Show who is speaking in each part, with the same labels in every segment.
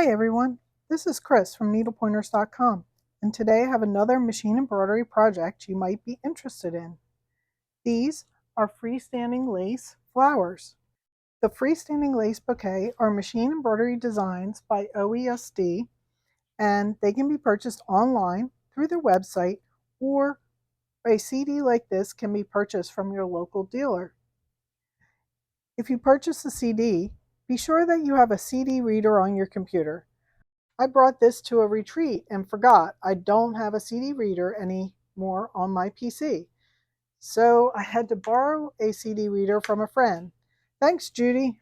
Speaker 1: Hi everyone, this is Chris from needlepointers.com, and today I have another machine embroidery project you might be interested in. These are freestanding lace flowers. The freestanding lace bouquet are machine embroidery designs by OESD, and they can be purchased online through their website, or a CD like this can be purchased from your local dealer. If you purchase a CD, be sure that you have a CD reader on your computer. I brought this to a retreat and forgot I don't have a CD reader anymore on my PC. So I had to borrow a CD reader from a friend. Thanks, Judy.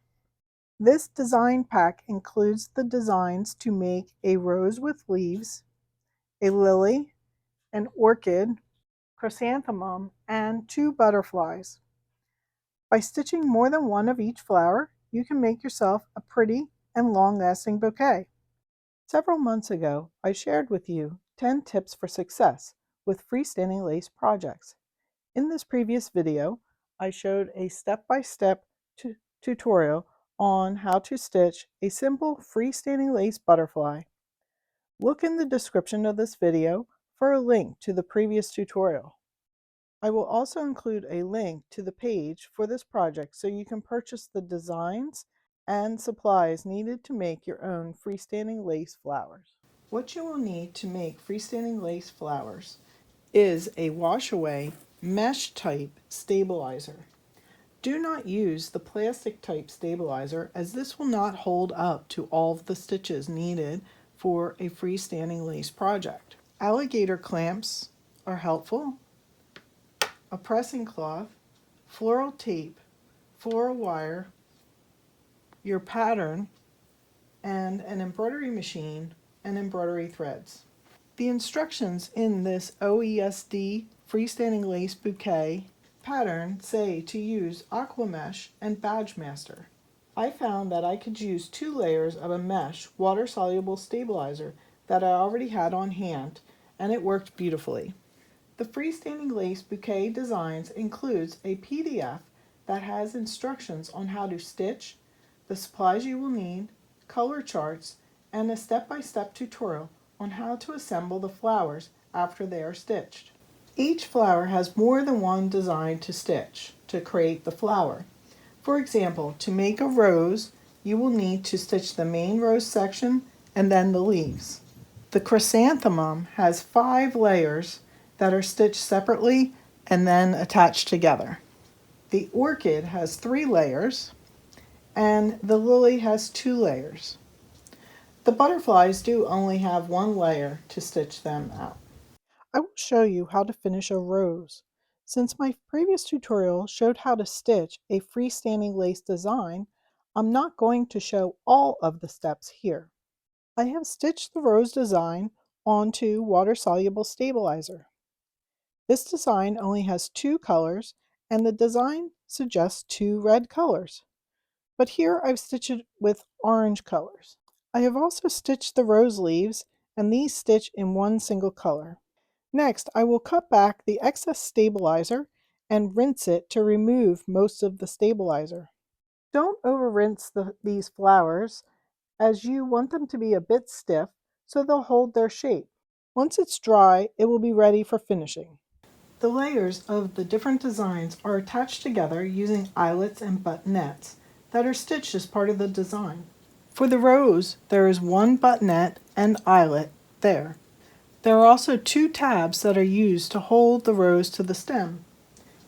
Speaker 1: This design pack includes the designs to make a rose with leaves, a lily, an orchid, chrysanthemum, and 2 butterflies. By stitching more than one of each flower, you can make yourself a pretty and long-lasting bouquet. Several months ago, I shared with you 10 tips for success with freestanding lace projects. In this previous video, I showed a step-by-step tutorial on how to stitch a simple freestanding lace butterfly. Look in the description of this video for a link to the previous tutorial. I will also include a link to the page for this project so you can purchase the designs and supplies needed to make your own freestanding lace flowers. What you will need to make freestanding lace flowers is a wash-away mesh type stabilizer. Do not use the plastic type stabilizer, as this will not hold up to all of the stitches needed for a freestanding lace project. Alligator clamps are helpful, a pressing cloth, floral tape, floral wire, your pattern, and an embroidery machine and embroidery threads. The instructions in this OESD freestanding lace bouquet pattern say to use aqua mesh and badge master. I found that I could use 2 layers of a mesh water-soluble stabilizer that I already had on hand, and it worked beautifully. The freestanding lace bouquet designs includes a PDF that has instructions on how to stitch, the supplies you will need, color charts, and a step-by-step tutorial on how to assemble the flowers after they are stitched. Each flower has more than one design to stitch to create the flower. For example, to make a rose, you will need to stitch the main rose section and then the leaves. The chrysanthemum has 5 layers that are stitched separately and then attached together. The orchid has 3 layers, and the lily has 2 layers. The butterflies do only have 1 layer to stitch them out. I will show you how to finish a rose. Since my previous tutorial showed how to stitch a freestanding lace design, I'm not going to show all of the steps here. I have stitched the rose design onto water-soluble stabilizer. This design only has 2 colors, and the design suggests 2 red colors. But here I've stitched it with orange colors. I have also stitched the rose leaves, and these stitch in one single color. Next, I will cut back the excess stabilizer and rinse it to remove most of the stabilizer. Don't over-rinse these flowers, as you want them to be a bit stiff so they'll hold their shape. Once it's dry, it will be ready for finishing. The layers of the different designs are attached together using eyelets and buttonettes that are stitched as part of the design. For the rose, there is 1 buttonette and eyelet there. There are also 2 tabs that are used to hold the rose to the stem.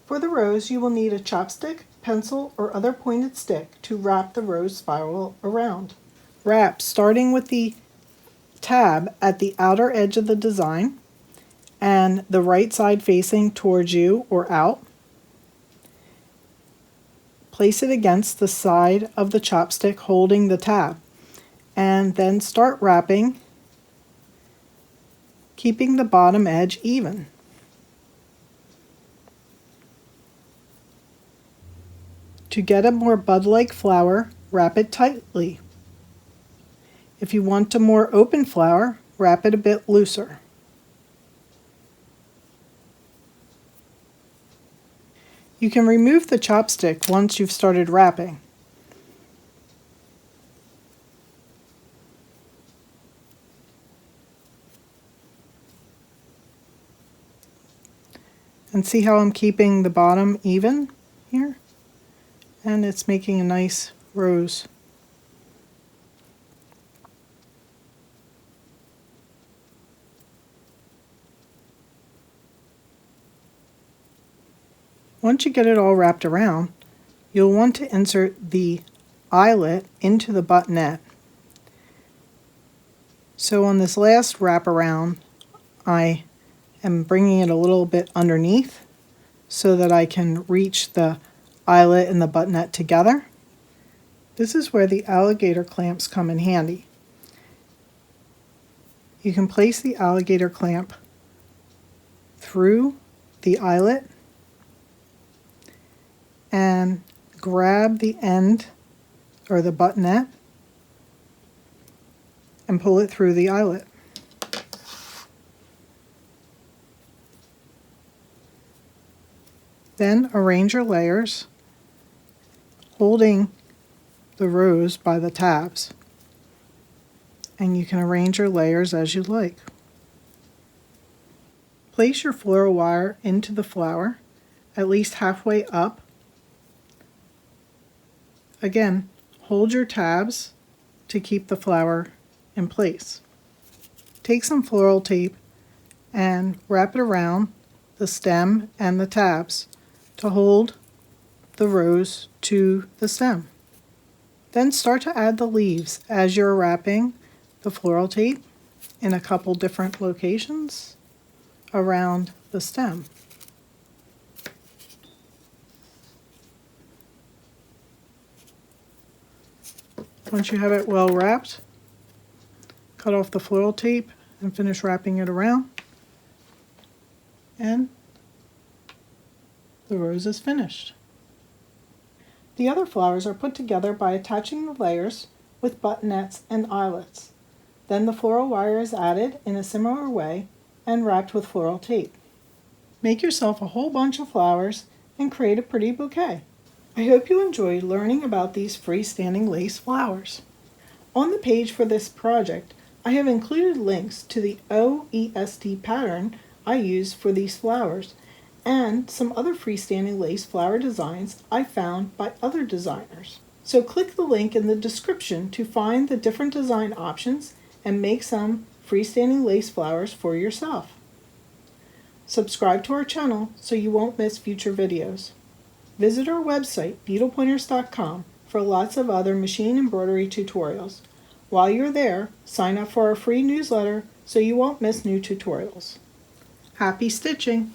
Speaker 1: For the rose, you will need a chopstick, pencil, or other pointed stick to wrap the rose spiral around. Wrap starting with the tab at the outer edge of the design and the right side facing towards you or out. Place it against the side of the chopstick holding the tab, and then start wrapping, keeping the bottom edge even. To get a more bud-like flower, wrap it tightly. If you want a more open flower, wrap it a bit looser. You can remove the chopstick once you've started wrapping. And see how I'm keeping the bottom even here? And it's making a nice rose. Once you get it all wrapped around, you'll want to insert the eyelet into the buttonette. So on this last wrap around, I am bringing it a little bit underneath so that I can reach the eyelet and the buttonette together. This is where the alligator clamps come in handy. You can place the alligator clamp through the eyelet and grab the end or the buttonette and pull it through the eyelet. Then arrange your layers, holding the rose by the tabs, and you can arrange your layers as you like. Place your floral wire into the flower at least halfway up. Again, hold your tabs to keep the flower in place. Take some floral tape and wrap it around the stem and the tabs to hold the rose to the stem. Then start to add the leaves as you're wrapping the floral tape in a couple different locations around the stem. Once you have it well wrapped, cut off the floral tape and finish wrapping it around, and the rose is finished. The other flowers are put together by attaching the layers with buttonettes and eyelets. Then the floral wire is added in a similar way and wrapped with floral tape. Make yourself a whole bunch of flowers and create a pretty bouquet. I hope you enjoyed learning about these freestanding lace flowers. On the page for this project, I have included links to the OESD pattern I use for these flowers and some other freestanding lace flower designs I found by other designers. So click the link in the description to find the different design options and make some freestanding lace flowers for yourself. Subscribe to our channel so you won't miss future videos. Visit our website, needlepointers.com, for lots of other machine embroidery tutorials. While you're there, sign up for our free newsletter so you won't miss new tutorials. Happy stitching!